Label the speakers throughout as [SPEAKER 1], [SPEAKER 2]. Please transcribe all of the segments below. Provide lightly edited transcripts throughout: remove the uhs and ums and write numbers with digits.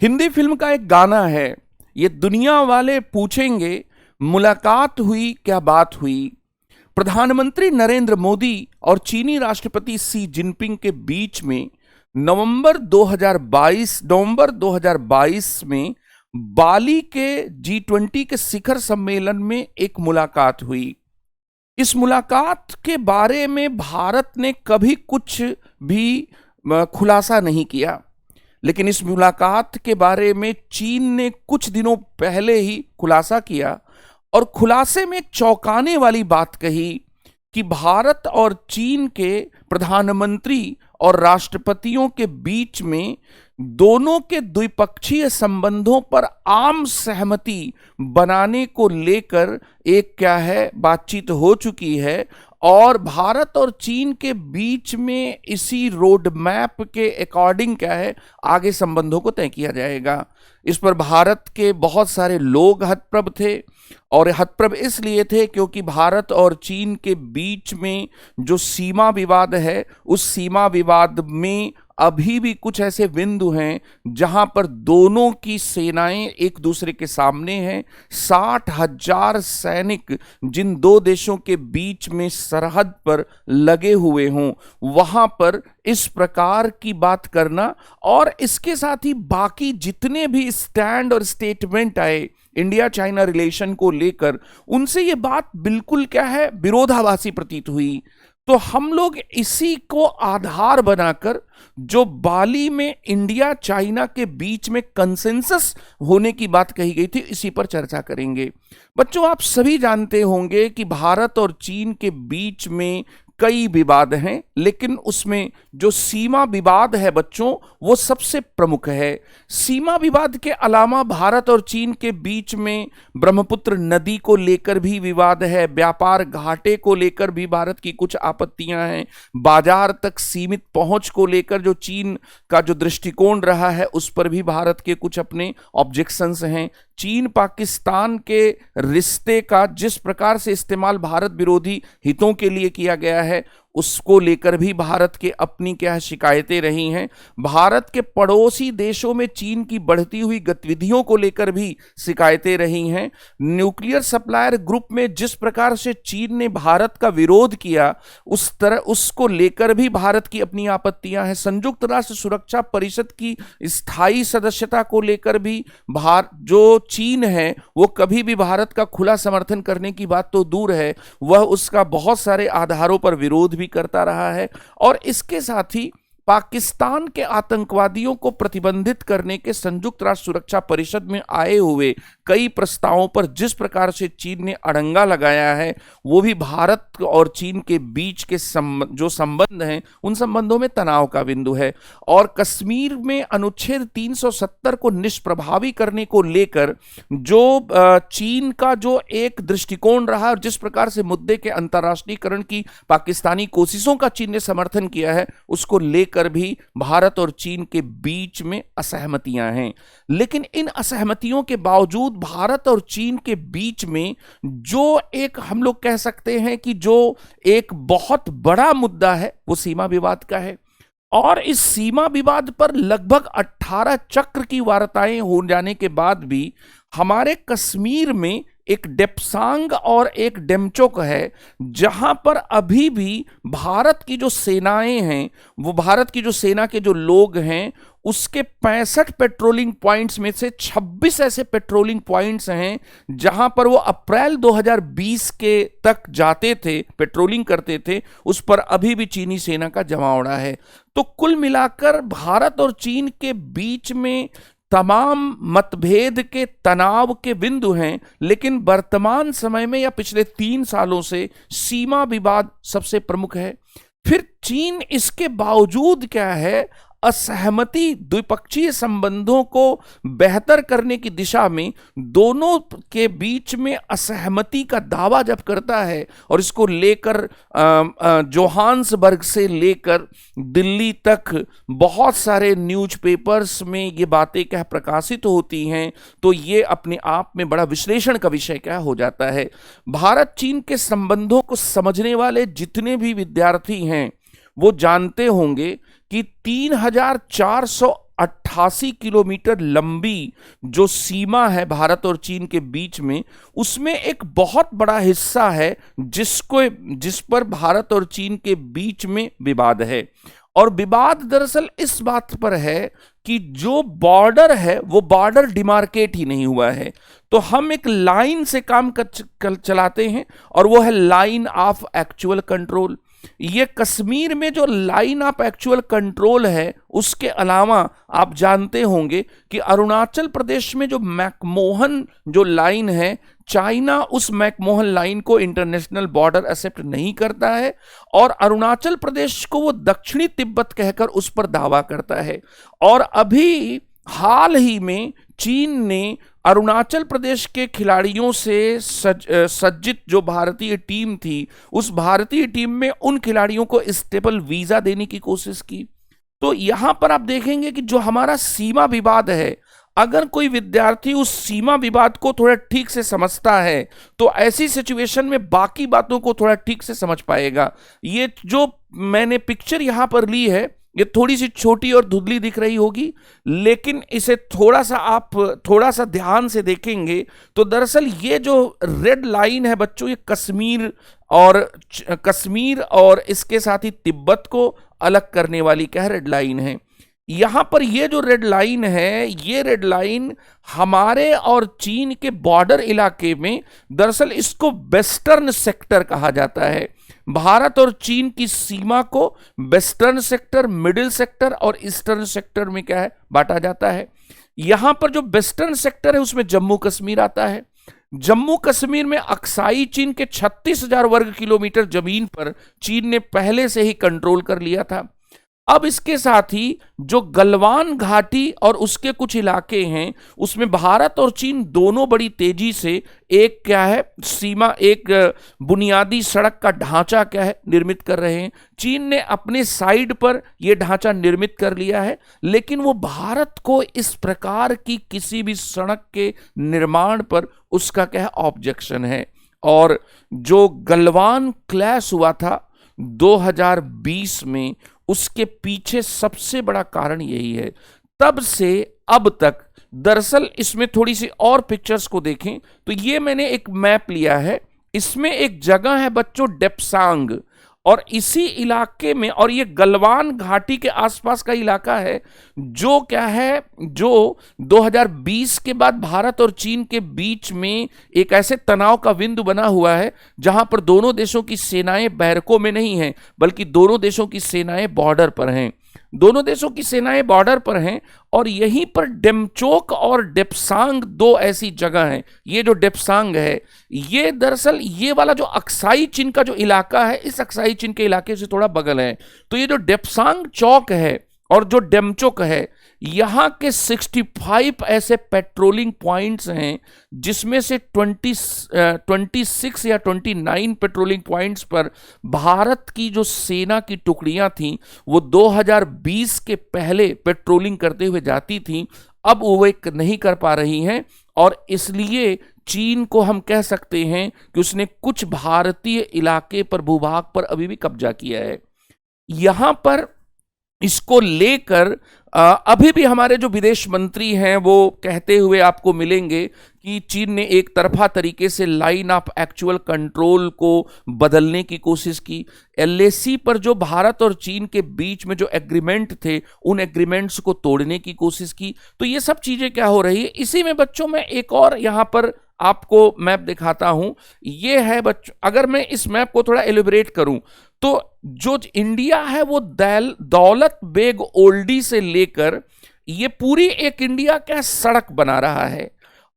[SPEAKER 1] Hindi film का एक गाना है, ये दुनिया वाले पूछेंगे मुलाकात हुई क्या बात हुई। प्रधानमंत्री नरेंद्र मोदी और चीनी राष्ट्रपति शी जिनपिंग के बीच में नवंबर 2022 में बाली के G20 के शिखर सम्मेलन में एक मुलाकात हुई। इस मुलाकात के बारे में भारत ने कभी कुछ भी खुलासा नहीं किया, लेकिन इस मुलाकात के बारे में चीन ने कुछ दिनों पहले ही खुलासा किया और खुलासे में चौंकाने वाली बात कही कि भारत और चीन के प्रधानमंत्री और राष्ट्रपतियों के बीच में दोनों के द्विपक्षीय संबंधों पर आम सहमति बनाने को लेकर एक बातचीत हो चुकी है और भारत और चीन के बीच में इसी रोड मैप के अकॉर्डिंग आगे संबंधों को तय किया जाएगा। इस पर भारत के बहुत सारे लोग हतप्रभ थे और हतप्रभ इसलिए थे क्योंकि भारत और चीन के बीच में जो सीमा विवाद है, उस सीमा विवाद में अभी भी कुछ ऐसे बिंदु हैं जहां पर दोनों की सेनाएं एक दूसरे के सामने हैं। 60,000 सैनिक जिन दो देशों के बीच में सरहद पर लगे हुए हों, वहां पर इस प्रकार की बात करना और इसके साथ ही बाकी जितने भी स्टैंड और स्टेटमेंट आए इंडिया चाइना रिलेशन को लेकर, उनसे ये बात बिल्कुल विरोधाभासी प्रतीत हुई। तो हम लोग इसी को आधार बनाकर जो बाली में इंडिया चाइना के बीच में कंसेंसस होने की बात कही गई थी, इसी पर चर्चा करेंगे। बच्चों, आप सभी जानते होंगे कि भारत और चीन के बीच में कई विवाद हैं, लेकिन उसमें जो सीमा विवाद है बच्चों, वो सबसे प्रमुख है। सीमा विवाद के अलावा भारत और चीन के बीच में ब्रह्मपुत्र नदी को लेकर भी विवाद है, व्यापार घाटे को लेकर भी भारत की कुछ आपत्तियां हैं, बाजार तक सीमित पहुंच को लेकर जो चीन का जो दृष्टिकोण रहा है उस पर भी भारत के कुछ अपने ऑब्जेक्शंस हैं। चीन पाकिस्तान के रिश्ते का जिस प्रकार से इस्तेमाल भारत विरोधी हितों के लिए किया गया है, उसको लेकर भी भारत के अपनी शिकायतें रही हैं। भारत के पड़ोसी देशों में चीन की बढ़ती हुई गतिविधियों को लेकर भी शिकायतें रही हैं। न्यूक्लियर सप्लायर ग्रुप में जिस प्रकार से चीन ने भारत का विरोध किया, उसको लेकर भी भारत की अपनी आपत्तियां हैं। संयुक्त राष्ट्र सुरक्षा परिषद की स्थायी सदस्यता को लेकर भी जो चीन है वो कभी भी भारत का खुला समर्थन करने की बात तो दूर है, वह उसका बहुत सारे आधारों पर विरोध भी करता रहा है। और इसके साथ ही पाकिस्तान के आतंकवादियों को प्रतिबंधित करने के संयुक्त राष्ट्र सुरक्षा परिषद में आए हुए कई प्रस्तावों पर जिस प्रकार से चीन ने अड़ंगा लगाया है, वो भी भारत और चीन के बीच के जो संबंध हैं, उन संबंधों में तनाव का बिंदु है। और कश्मीर में अनुच्छेद 370 को निष्प्रभावी करने को लेकर जो चीन का जो एक दृष्टिकोण रहा और जिस प्रकार से मुद्दे के अंतर्राष्ट्रीयकरण की पाकिस्तानी कोशिशों का चीन ने समर्थन किया है, उसको लेकर भी भारत और चीन के बीच में असहमतियां हैं। लेकिन इन असहमतियों के बावजूद भारत और चीन के बीच में जो एक हम लोग कह सकते हैं कि जो एक बहुत बड़ा मुद्दा है, वो सीमा विवाद का है। और इस सीमा विवाद पर लगभग 18 चक्र की वार्ताएं हो जाने के बाद भी हमारे कश्मीर में एक डेप्सांग और एक डेमचोक है, जहां पर अभी भी भारत की जो सेनाएं हैं, वो भारत की जो सेना के जो लोग हैं, उसके 65 पेट्रोलिंग पॉइंट्स में से 26 ऐसे पेट्रोलिंग पॉइंट्स हैं जहां पर वो अप्रैल 2020 के तक जाते थे, पेट्रोलिंग करते थे, उस पर अभी भी चीनी सेना का जमावड़ा है। तो कुल मिलाकर भारत और चीन के बीच में तमाम मतभेद के तनाव के बिंदु हैं, लेकिन वर्तमान समय में या पिछले 3 सालों से सीमा विवाद सबसे प्रमुख है। फिर चीन इसके बावजूद असहमति द्विपक्षीय संबंधों को बेहतर करने की दिशा में दोनों के बीच में असहमति का दावा जब करता है और इसको लेकर जोहान्सबर्ग से लेकर दिल्ली तक बहुत सारे न्यूज़पेपर्स में ये बातें प्रकाशित होती हैं, तो ये अपने आप में बड़ा विश्लेषण का विषय हो जाता है। भारत चीन के संबंधों को समझने वाले जितने भी विद्यार्थी हैं वो जानते होंगे कि 3,400 188 किलोमीटर लंबी जो सीमा है भारत और चीन के बीच में, उसमें एक बहुत बड़ा हिस्सा है जिस पर भारत और चीन के बीच में विवाद है। और विवाद दरअसल इस बात पर है कि जो बॉर्डर है वो बॉर्डर डिमार्केट ही नहीं हुआ है। तो हम एक लाइन से काम चलाते हैं और वो है लाइन ऑफ एक्चुअल कंट्रोल। ये कश्मीर में जो लाइन ऑफ एक्चुअल कंट्रोल है, उसके अलावा आप जानते होंगे कि अरुणाचल प्रदेश में जो मैकमोहन जो लाइन है, चाइना उस मैकमोहन लाइन को इंटरनेशनल बॉर्डर एक्सेप्ट नहीं करता है और अरुणाचल प्रदेश को वो दक्षिणी तिब्बत कहकर उस पर दावा करता है। और अभी हाल ही में चीन ने अरुणाचल प्रदेश के खिलाड़ियों से सज्जित जो भारतीय टीम थी, उस भारतीय टीम में उन खिलाड़ियों को स्टेबल वीजा देने की कोशिश की। तो यहां पर आप देखेंगे कि जो हमारा सीमा विवाद है, अगर कोई विद्यार्थी उस सीमा विवाद को थोड़ा ठीक से समझता है तो ऐसी सिचुएशन में बाकी बातों को थोड़ा ठीक से समझ पाएगा। ये जो मैंने पिक्चर यहां पर ली है, ये थोड़ी सी छोटी और धुंधली दिख रही होगी, लेकिन इसे थोड़ा सा ध्यान से देखेंगे तो दरअसल ये जो रेड लाइन है बच्चों, ये कश्मीर और इसके साथ ही तिब्बत को अलग करने वाली क्या रेड लाइन है। यहां पर ये जो रेड लाइन है, ये रेड लाइन हमारे और चीन के बॉर्डर इलाके में, दरअसल इसको वेस्टर्न सेक्टर कहा जाता है। भारत और चीन की सीमा को वेस्टर्न सेक्टर, मिडिल सेक्टर और ईस्टर्न सेक्टर में क्या है बांटा जाता है। यहां पर जो वेस्टर्न सेक्टर है उसमें जम्मू कश्मीर आता है। जम्मू कश्मीर में अक्साई चीन के 36,000 वर्ग किलोमीटर जमीन पर चीन ने पहले से ही कंट्रोल कर लिया था। अब इसके साथ ही जो गलवान घाटी और उसके कुछ इलाके हैं, उसमें भारत और चीन दोनों बड़ी तेजी से एक क्या है सीमा, एक बुनियादी सड़क का ढांचा क्या है निर्मित कर रहे हैं। चीन ने अपने साइड पर यह ढांचा निर्मित कर लिया है, लेकिन वो भारत को इस प्रकार की किसी भी सड़क के निर्माण पर उसका क्या है ऑब्जेक्शन है। और जो गलवान क्लैश हुआ था 2020 में, उसके पीछे सबसे बड़ा कारण यही है। तब से अब तक दरअसल इसमें थोड़ी सी और पिक्चर्स को देखें तो ये मैंने एक मैप लिया है, इसमें एक जगह है बच्चों डेप्सांग, और इसी इलाके में, और ये गलवान घाटी के आसपास का इलाका है जो क्या है, जो 2020 के बाद भारत और चीन के बीच में एक ऐसे तनाव का बिंदु बना हुआ है जहां पर दोनों देशों की सेनाएं बैरकों में नहीं हैं, बल्कि दोनों देशों की सेनाएं बॉर्डर पर हैं। दोनों देशों की सेनाएं बॉर्डर पर हैं और यहीं पर डेमचोक और डेप्सांग दो ऐसी जगह हैं। ये जो डेप्सांग है, ये दरअसल ये वाला जो अक्साई चीन का जो इलाका है, इस अक्साई चीन के इलाके से थोड़ा बगल है। तो ये जो डेप्सांग चौक है और जो डेमचोक है, यहां के 65 ऐसे पेट्रोलिंग पॉइंट्स हैं, जिसमें से 26 या 29 पेट्रोलिंग पॉइंट्स पर भारत की जो सेना की टुकड़ियां थीं वो 2020 के पहले पेट्रोलिंग करते हुए जाती थीं, अब वो नहीं कर पा रही हैं। और इसलिए चीन को हम कह सकते हैं कि उसने कुछ भारतीय इलाके पर, भूभाग पर अभी भी कब्जा किया है। यहां पर इसको लेकर अभी भी हमारे जो विदेश मंत्री हैं वो कहते हुए आपको मिलेंगे कि चीन ने एक तरफा तरीके से लाइन ऑफ एक्चुअल कंट्रोल को बदलने की कोशिश की। एलएसी पर जो भारत और चीन के बीच में जो एग्रीमेंट थे, उन एग्रीमेंट्स को तोड़ने की कोशिश की। तो ये सब चीजें क्या हो रही है, इसी में बच्चों में एक और यहां पर आपको मैप दिखाता हूं। ये है बच्चों, अगर मैं इस मैप को थोड़ा एलिब्रेट करूं तो जो इंडिया है वो दौलत बेग ओल्डी से लेकर ये पूरी एक इंडिया क्या सड़क बना रहा है।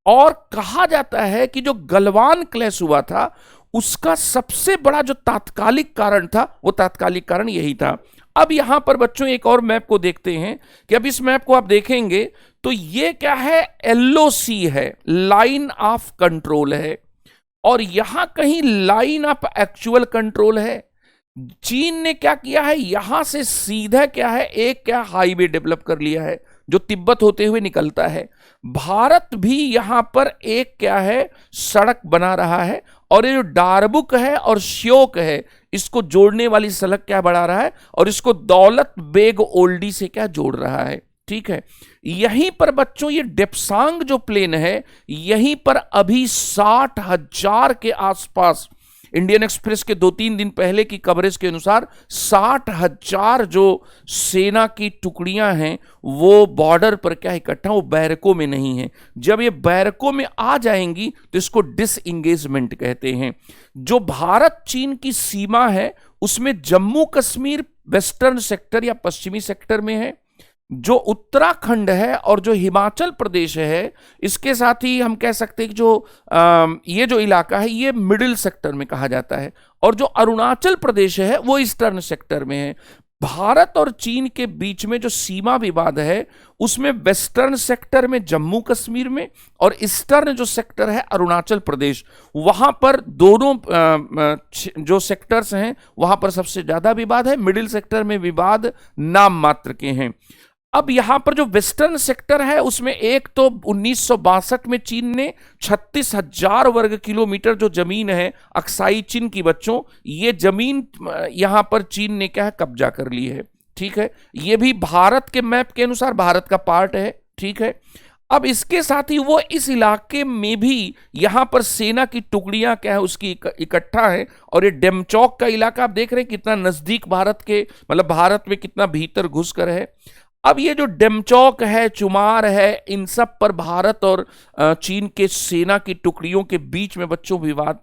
[SPEAKER 1] और कहा जाता है कि जो गलवान क्लैश हुआ था उसका सबसे बड़ा जो तात्कालिक कारण था, वो तात्कालिक कारण यही था। अब यहां पर बच्चों एक और मैप को देखते हैं कि अब इस मैप को आप देखेंगे तो ये क्या है, एलओसी है, लाइन ऑफ कंट्रोल है, और यहां कहीं लाइन ऑफ एक्चुअल कंट्रोल है। चीन ने क्या किया है, यहां से सीधा क्या है, एक क्या हाईवे डेवलप कर लिया है जो तिब्बत होते हुए निकलता है। भारत भी यहां पर एक क्या है सड़क बना रहा है, और ये जो डारबुक है और श्योक है, इसको जोड़ने वाली सड़क क्या बढ़ा रहा है, और इसको दौलत बेग ओल्डी से क्या जोड़ रहा है। ठीक है। यहीं पर बच्चों ये डेप्सांग जो प्लेन है, यहीं पर अभी 60,000 के आसपास, इंडियन एक्सप्रेस के 2-3 दिन पहले की कवरेज के अनुसार 60,000 जो सेना की टुकड़ियां हैं वो बॉर्डर पर क्या इकट्ठा, वो बैरकों में नहीं है। जब ये बैरकों में आ जाएंगी तो इसको डिसएंगेजमेंट कहते हैं। जो भारत चीन की सीमा है उसमें जम्मू कश्मीर वेस्टर्न सेक्टर या पश्चिमी सेक्टर में है, जो उत्तराखंड है और जो हिमाचल प्रदेश है, इसके साथ ही हम कह सकते हैं कि जो ये जो इलाका है ये मिडिल सेक्टर में कहा जाता है, और जो अरुणाचल प्रदेश है वो ईस्टर्न सेक्टर में है। भारत और चीन के बीच में जो सीमा विवाद है उसमें वेस्टर्न सेक्टर में जम्मू कश्मीर में, और ईस्टर्न जो सेक्टर है अरुणाचल प्रदेश, वहां पर दोनों जो सेक्टर्स हैं वहां पर सबसे ज्यादा विवाद है। मिडिल सेक्टर में विवाद नाम मात्र के हैं। अब यहां पर जो वेस्टर्न सेक्टर है उसमें एक तो 1962 में चीन ने 36,000 वर्ग किलोमीटर जो जमीन है अक्साई चीन की बच्चों, ये जमीन यहां पर चीन ने क्या है कब्जा कर ली है, ठीक है। ये भी भारत के मैप के अनुसार भारत का पार्ट है, ठीक है। अब इसके साथ ही वो इस इलाके में भी यहां पर सेना की टुकड़ियां क्या है उसकी इकट्ठा है, और ये डेमचौक का इलाका आप देख रहे हैं कितना नजदीक भारत के, मतलब भारत में कितना भीतर घुसकर है। अब ये जो डेमचौक है, चुमार है, इन सब पर भारत और चीन के सेना की टुकड़ियों के बीच में बच्चों विवाद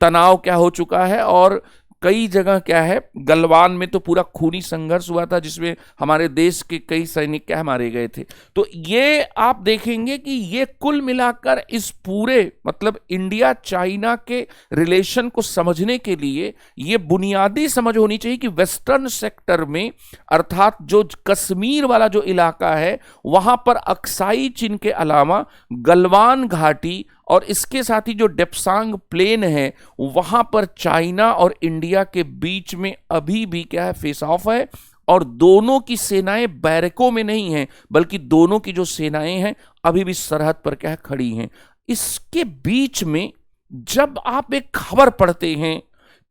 [SPEAKER 1] तनाव क्या हो चुका है, और कई जगह क्या है, गलवान में तो पूरा खूनी संघर्ष हुआ था जिसमें हमारे देश के कई सैनिक क्या मारे गए थे। तो ये आप देखेंगे कि ये कुल मिलाकर इस पूरे मतलब इंडिया चाइना के रिलेशन को समझने के लिए ये बुनियादी समझ होनी चाहिए कि वेस्टर्न सेक्टर में अर्थात जो कश्मीर वाला जो इलाका है वहां पर अक्साई चीन के अलावा गलवान घाटी और इसके साथ ही जो डेप्सांग प्लेन है वहां पर चाइना और इंडिया के बीच में अभी भी क्या है फेस ऑफ है, और दोनों की सेनाएं बैरकों में नहीं हैं बल्कि दोनों की जो सेनाएं हैं अभी भी सरहद पर क्या है खड़ी हैं। इसके बीच में जब आप एक खबर पढ़ते हैं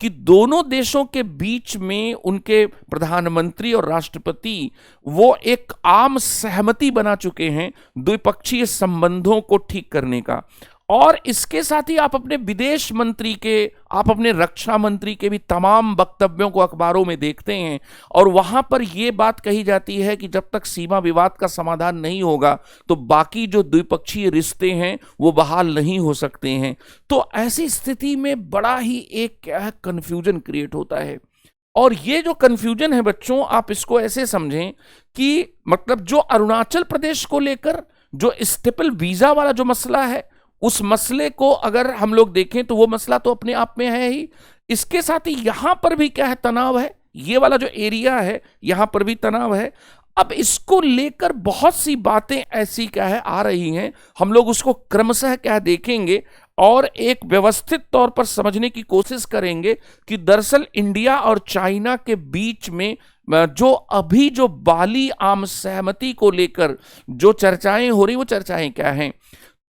[SPEAKER 1] कि दोनों देशों के बीच में उनके प्रधानमंत्री और राष्ट्रपति वो एक आम सहमति बना चुके हैं द्विपक्षीय संबंधों को ठीक करने का, और इसके साथ ही आप अपने विदेश मंत्री के, आप अपने रक्षा मंत्री के भी तमाम वक्तव्यों को अखबारों में देखते हैं, और वहां पर यह बात कही जाती है कि जब तक सीमा विवाद का समाधान नहीं होगा तो बाकी जो द्विपक्षीय रिश्ते हैं वो बहाल नहीं हो सकते हैं। तो ऐसी स्थिति में बड़ा ही एक क्या है कंफ्यूजन क्रिएट होता है, और ये जो कंफ्यूजन है बच्चों आप इसको ऐसे समझें कि मतलब जो अरुणाचल प्रदेश को लेकर जो स्टेपल वीजा वाला जो मसला है उस मसले को अगर हम लोग देखें तो वो मसला तो अपने आप में है ही, इसके साथ ही यहां पर भी क्या है तनाव है, ये वाला जो एरिया है यहां पर भी तनाव है। अब इसको लेकर बहुत सी बातें ऐसी क्या है आ रही हैं, हम लोग उसको क्रमशः क्या देखेंगे और एक व्यवस्थित तौर पर समझने की कोशिश करेंगे कि दरअसल इंडिया और चाइना के बीच में जो अभी जो बाली आम सहमति को लेकर जो चर्चाएं हो रही वो चर्चाएं क्या हैं।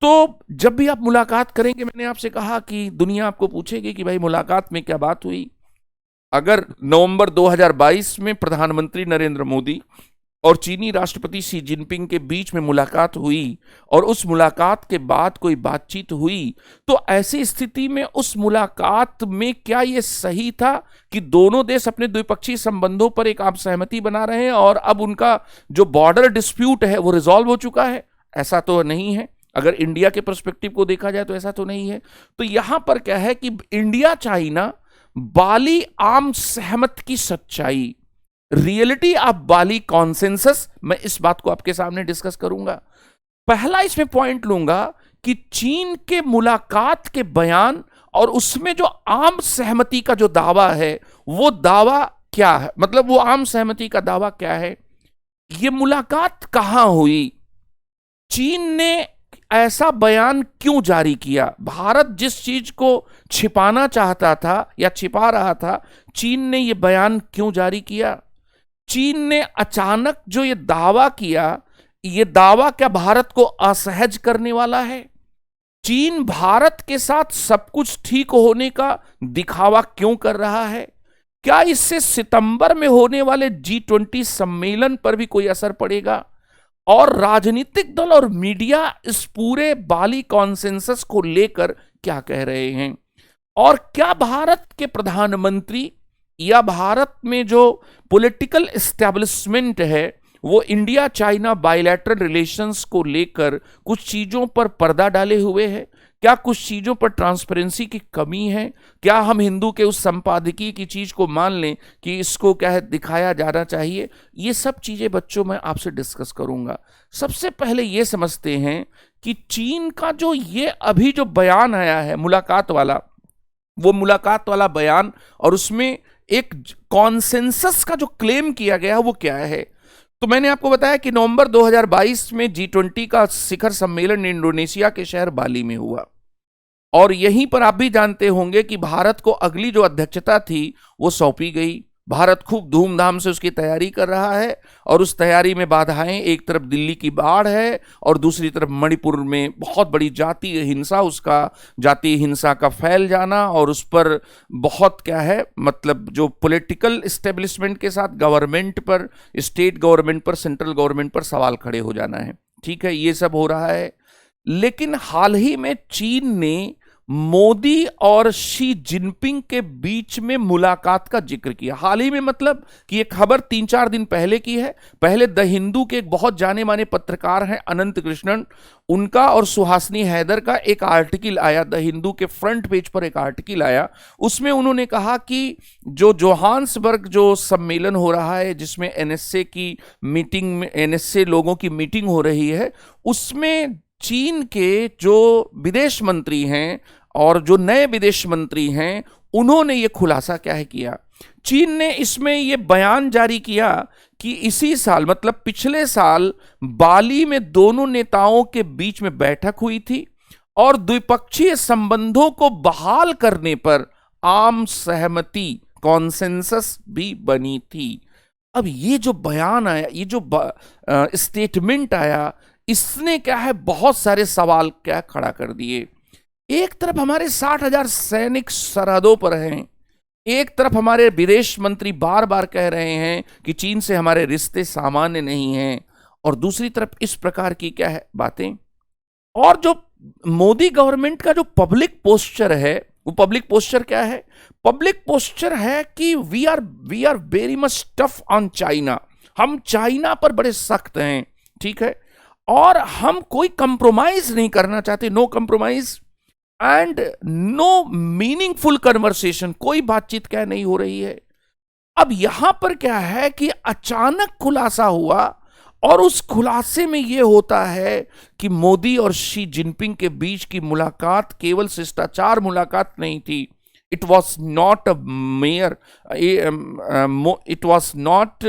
[SPEAKER 1] तो जब भी आप मुलाकात करेंगे, मैंने आपसे कहा कि दुनिया आपको पूछेगी कि भाई मुलाकात में क्या बात हुई। अगर नवंबर 2022 में प्रधानमंत्री नरेंद्र मोदी और चीनी राष्ट्रपति शी जिनपिंग के बीच में मुलाकात हुई और उस मुलाकात के बाद कोई बातचीत हुई, तो ऐसी स्थिति में उस मुलाकात में क्या यह सही था कि दोनों देश अपने द्विपक्षीय संबंधों पर एक आम सहमति बना रहे हैं और अब उनका जो बॉर्डर डिस्प्यूट है वो रिजॉल्व हो चुका है? ऐसा तो नहीं है। अगर इंडिया के पर्सपेक्टिव को देखा जाए तो ऐसा तो नहीं है। तो यहां पर क्या है कि इंडिया चाइना बाली आम सहमत की सच्चाई, रियलिटी ऑफ बाली कॉन्सेंसस, मैं इस बात को आपके सामने डिस्कस करूंगा। पहला इसमें पॉइंट लूंगा कि चीन के मुलाकात के बयान और उसमें जो आम सहमति का जो दावा है वो दावा क्या है, मतलब वो आम सहमति का दावा क्या है, ये मुलाकात कहां हुई, चीन ने ऐसा बयान क्यों जारी किया, भारत जिस चीज को छिपाना चाहता था या छिपा रहा था चीन ने यह बयान क्यों जारी किया, चीन ने अचानक जो ये दावा किया, ये दावा क्या भारत को असहज करने वाला है, चीन भारत के साथ सब कुछ ठीक होने का दिखावा क्यों कर रहा है, क्या इससे सितंबर में होने वाले G20 सम्मेलन पर भी कोई असर पड़ेगा। और राजनीतिक दल और मीडिया इस पूरे बाली कॉन्सेंसस को लेकर क्या कह रहे हैं, और क्या भारत के प्रधानमंत्री या भारत में जो पॉलिटिकल एस्टेब्लिशमेंट है वो इंडिया चाइना बायलैटरल रिलेशंस को लेकर कुछ चीजों पर पर्दा डाले हुए है? क्या कुछ चीजों पर ट्रांसपेरेंसी की कमी है? क्या हम हिंदू के उस संपादकीय की चीज को मान लें कि इसको क्या है दिखाया जाना चाहिए? ये सब चीजें बच्चों मैं आपसे डिस्कस करूंगा। सबसे पहले ये समझते हैं कि चीन का जो ये अभी जो बयान आया है मुलाकात वाला, वो मुलाकात वाला बयान, और उसमें एक कॉन्सेंसस का जो क्लेम किया गया वो क्या है? तो मैंने आपको बताया कि नवंबर 2022 में G20 का शिखर सम्मेलन इंडोनेशिया के शहर बाली में हुआ, और यहीं पर आप भी जानते होंगे कि भारत को अगली जो अध्यक्षता थी वो सौंपी गई। भारत खूब धूमधाम से उसकी तैयारी कर रहा है, और उस तैयारी में बाधाएं, एक तरफ दिल्ली की बाढ़ है और दूसरी तरफ मणिपुर में बहुत बड़ी जातीय हिंसा, उसका जातीय हिंसा का फैल जाना, और उस पर बहुत क्या है मतलब जो पॉलिटिकल एस्टेब्लिशमेंट के साथ गवर्नमेंट पर, स्टेट गवर्नमेंट पर, सेंट्रल गवर्नमेंट पर सवाल खड़े हो जाना है। ठीक है, ये सब हो रहा है। लेकिन हाल ही में चीन ने मोदी और शी जिनपिंग के बीच में मुलाकात का जिक्र किया। हाल ही में मतलब कि ये खबर 3-4 दिन पहले की है। पहले द हिंदू के एक बहुत जाने माने पत्रकार हैं अनंत कृष्णन, उनका और सुहासिनी हैदर का एक आर्टिकल आया, द हिंदू के फ्रंट पेज पर एक आर्टिकल आया। उसमें उन्होंने कहा कि जो जोहान्सबर्ग जो सम्मेलन हो रहा है, जिसमें एनएसए की मीटिंग में एनएसए लोगों की मीटिंग हो रही है, उसमें चीन के जो विदेश मंत्री हैं और जो नए विदेश मंत्री हैं, उन्होंने ये खुलासा क्या है किया। चीन ने इसमें ये बयान जारी किया कि इसी साल मतलब पिछले साल बाली में दोनों नेताओं के बीच में बैठक हुई थी और द्विपक्षीय संबंधों को बहाल करने पर आम सहमति कॉन्सेंसस भी बनी थी। अब ये जो बयान आया, ये जो स्टेटमेंट आया, इसने क्या है बहुत सारे सवाल क्या खड़ा कर दिए। एक तरफ हमारे 60,000 सैनिक सरहदों पर हैं, एक तरफ हमारे विदेश मंत्री बार बार कह रहे हैं कि चीन से हमारे रिश्ते सामान्य नहीं हैं, और दूसरी तरफ इस प्रकार की क्या है बातें। और जो मोदी गवर्नमेंट का जो पब्लिक पोस्चर है, वो पब्लिक पोस्चर क्या है? पब्लिक पोस्चर है कि we are very much tough on China, हम चाइना पर बड़े सख्त हैं, ठीक है, और हम कोई कंप्रोमाइज नहीं करना चाहते, no compromise and no meaningful conversation, कोई बातचीत क्या नहीं हो रही है। अब यहां पर क्या है कि अचानक खुलासा हुआ, और उस खुलासे में यह होता है कि मोदी और शी जिनपिंग के बीच की मुलाकात केवल शिष्टाचार मुलाकात नहीं थी। It was not a mere, it was not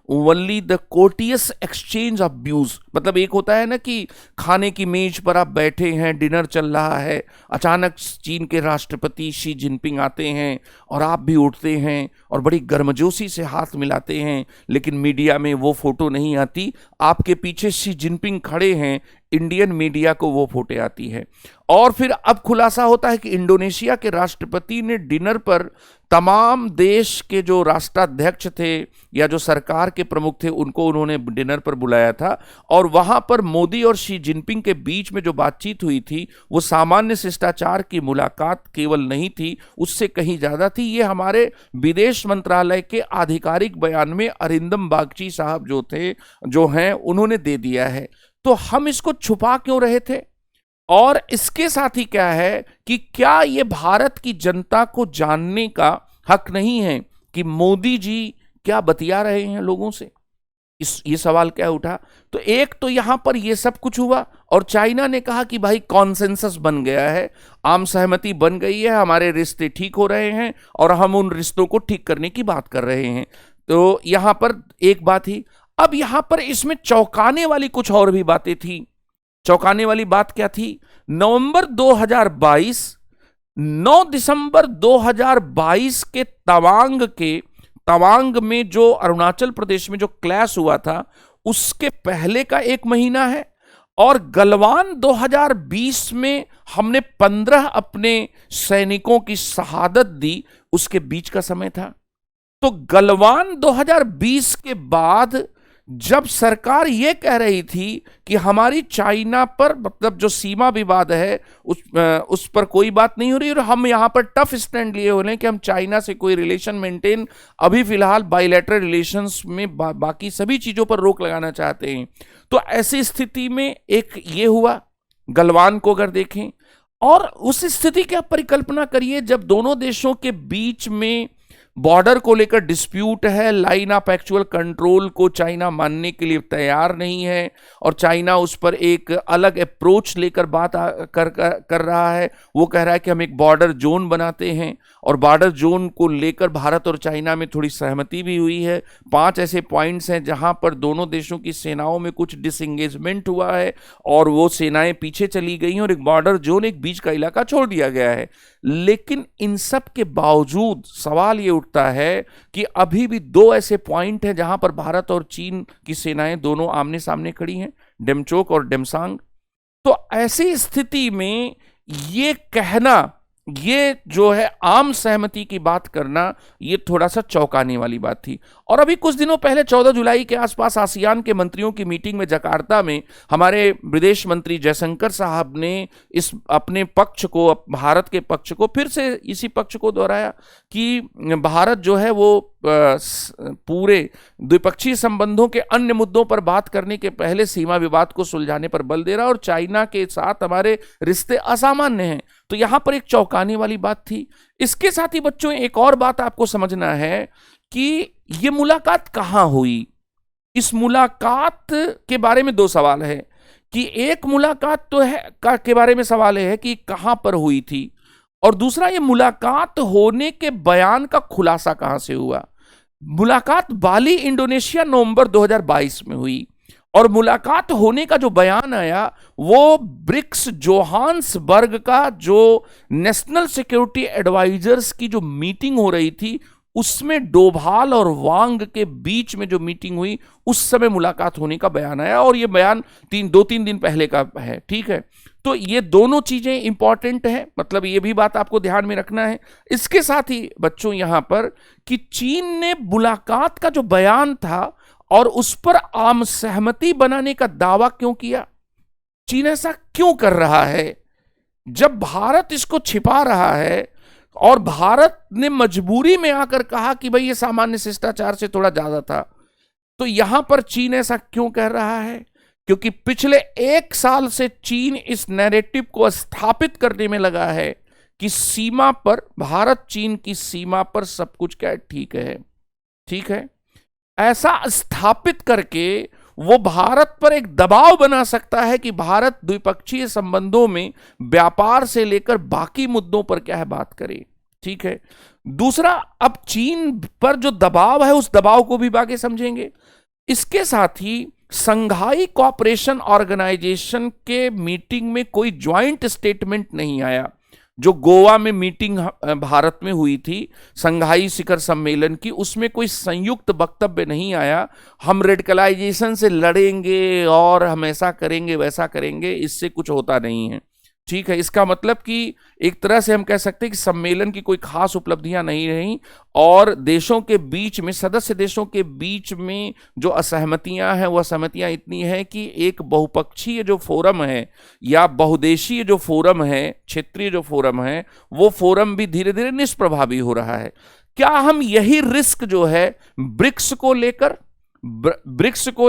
[SPEAKER 1] only the courteous exchange of views। मतलब एक होता है ना कि खाने की मेज पर आप बैठे हैं, डिनर चल रहा है, अचानक चीन के राष्ट्रपति शी जिनपिंग आते हैं और आप भी उठते हैं और बड़ी गर्मजोशी से हाथ मिलाते हैं, लेकिन मीडिया में वो फोटो नहीं आती। आपके पीछे शी जिनपिंग खड़े हैं, इंडियन मीडिया को वो फोटो आती है। और फिर अब खुलासा होता है कि इंडोनेशिया के राष्ट्रपति ने डिनर पर तमाम देश के जो राष्ट्राध्यक्ष थे या जो सरकार के प्रमुख थे, उनको उन्होंने डिनर पर बुलाया था, और वहां पर मोदी और शी जिनपिंग के बीच में जो बातचीत हुई थी वो सामान्य शिष्टाचार की मुलाकात केवल नहीं थी, उससे कहीं ज्यादा थी। ये हमारे विदेश मंत्रालय के आधिकारिक बयान में अरिंदम बागची साहब जो हैं उन्होंने दे दिया है। तो हम इसको छुपा क्यों रहे थे? और इसके साथ ही क्या है कि क्या ये भारत की जनता को जानने का हक नहीं है कि मोदी जी क्या बतिया रहे हैं लोगों से? ये सवाल क्या उठा। तो एक तो यहां पर ये सब कुछ हुआ, और चाइना ने कहा कि भाई कॉन्सेंसस बन गया है, आम सहमति बन गई है, हमारे रिश्ते ठीक हो रहे हैं और हम उन रिश्तों को ठीक करने की बात कर रहे हैं। तो यहां पर एक बात ही। अब यहां पर इसमें चौंकाने वाली कुछ और भी बातें थी। चौंकाने वाली बात क्या थी? नवंबर 2022, 9 दिसंबर 2022 के तवांग में जो अरुणाचल प्रदेश में जो क्लैश हुआ था, उसके पहले का एक महीना है, और गलवान 2020 में हमने 15 अपने सैनिकों की शहादत दी, उसके बीच का समय था। तो गलवान 2020 के बाद जब सरकार ये कह रही थी कि हमारी चाइना पर मतलब जो सीमा विवाद है उस पर कोई बात नहीं हो रही और हम यहां पर टफ स्टैंड लिए हो रहे हैं कि हम चाइना से कोई रिलेशन मेंटेन अभी फिलहाल बायलैटरल रिलेशंस में बाकी सभी चीजों पर रोक लगाना चाहते हैं। तो ऐसी स्थिति में एक ये हुआ, गलवान को अगर देखें, और उस स्थिति की आप परिकल्पना करिए जब दोनों देशों के बीच में बॉर्डर को लेकर डिस्प्यूट है, लाइन ऑफ एक्चुअल कंट्रोल को चाइना मानने के लिए तैयार नहीं है और चाइना उस पर एक अलग अप्रोच लेकर बात कर रहा है। वो कह रहा है कि हम एक बॉर्डर जोन बनाते हैं और बॉर्डर जोन को लेकर भारत और चाइना में थोड़ी सहमति भी हुई है। 5 ऐसे पॉइंट्स हैं जहां पर दोनों देशों की सेनाओं में कुछ डिसएंगेजमेंट हुआ है और वो सेनाएं पीछे चली गई हैं और एक बॉर्डर जोन, एक बीच का इलाका छोड़ दिया गया है। लेकिन इन सब के बावजूद सवाल ये उठता है कि अभी भी 2 ऐसे पॉइंट हैं जहां पर भारत और चीन की सेनाएं दोनों आमने सामने खड़ी हैं, डेमचोक और डेमसांग। तो ऐसी स्थिति में ये कहना, ये जो है आम सहमति की बात करना, ये थोड़ा सा चौंकाने वाली बात थी। और अभी कुछ दिनों पहले 14 जुलाई के आसपास आसियान के मंत्रियों की मीटिंग में जकार्ता में हमारे विदेश मंत्री जयशंकर साहब ने इस अपने पक्ष को, भारत के पक्ष को फिर से इसी पक्ष को दोहराया कि भारत जो है वो पूरे द्विपक्षीय संबंधों के अन्य मुद्दों पर बात करने के पहले सीमा विवाद को सुलझाने पर बल दे रहा और चाइना के साथ हमारे रिश्ते असामान्य हैं। तो यहां पर एक चौंकाने वाली बात थी। इसके साथ ही बच्चों एक और बात आपको समझना है कि ये मुलाकात कहां हुई। इस मुलाकात के बारे में 2 सवाल है कि एक मुलाकात तो है के बारे में सवाल है कि कहां पर हुई थी, और दूसरा ये मुलाकात होने के बयान का खुलासा कहां से हुआ। मुलाकात बाली इंडोनेशिया नवंबर 2022 में हुई और मुलाकात होने का जो बयान आया वो ब्रिक्स जोहान्सबर्ग का जो नेशनल सिक्योरिटी एडवाइजर्स की जो मीटिंग हो रही थी उसमें डोभाल और वांग के बीच में जो मीटिंग हुई उस समय मुलाकात होने का बयान आया और ये बयान 2-3 दिन पहले का है। ठीक है, तो ये दोनों चीजें इंपॉर्टेंट है, मतलब ये भी बात आपको ध्यान में रखना है। इसके साथ ही बच्चों यहां पर कि चीन ने मुलाकात का जो बयान था और उस पर आम सहमति बनाने का दावा क्यों किया, चीन ऐसा क्यों कर रहा है जब भारत इसको छिपा रहा है और भारत ने मजबूरी में आकर कहा कि भाई ये सामान्य शिष्टाचार से थोड़ा ज्यादा था। तो यहां पर चीन ऐसा क्यों कह रहा है, क्योंकि पिछले 1 साल से चीन इस नैरेटिव को स्थापित करने में लगा है कि सीमा पर, भारत चीन की सीमा पर सब कुछ क्या ठीक है, ठीक है। ऐसा स्थापित करके वो भारत पर एक दबाव बना सकता है कि भारत द्विपक्षीय संबंधों में व्यापार से लेकर बाकी मुद्दों पर क्या है बात करे। ठीक है, दूसरा, अब चीन पर जो दबाव है उस दबाव को भी आगे समझेंगे। इसके साथ ही संघाई कोऑपरेशन ऑर्गेनाइजेशन के मीटिंग में कोई ज्वाइंट स्टेटमेंट नहीं आया। जो गोवा में मीटिंग भारत में हुई थी संघाई शिखर सम्मेलन की, उसमें कोई संयुक्त वक्तव्य नहीं आया हम रेडिकलाइजेशन से लड़ेंगे और हम ऐसा करेंगे वैसा करेंगे, इससे कुछ होता नहीं है। ठीक है, इसका मतलब कि एक तरह से हम कह सकते हैं कि सम्मेलन की कोई खास उपलब्धियां नहीं रही और देशों के बीच में, सदस्य देशों के बीच में जो असहमतियां हैं वो असहमतियां इतनी है कि एक बहुपक्षीय जो फोरम है या बहुदेशीय जो फोरम है, क्षेत्रीय जो फोरम है, वो फोरम भी धीरे धीरे निष्प्रभावी हो रहा है। क्या हम यही रिस्क जो है ब्रिक्स को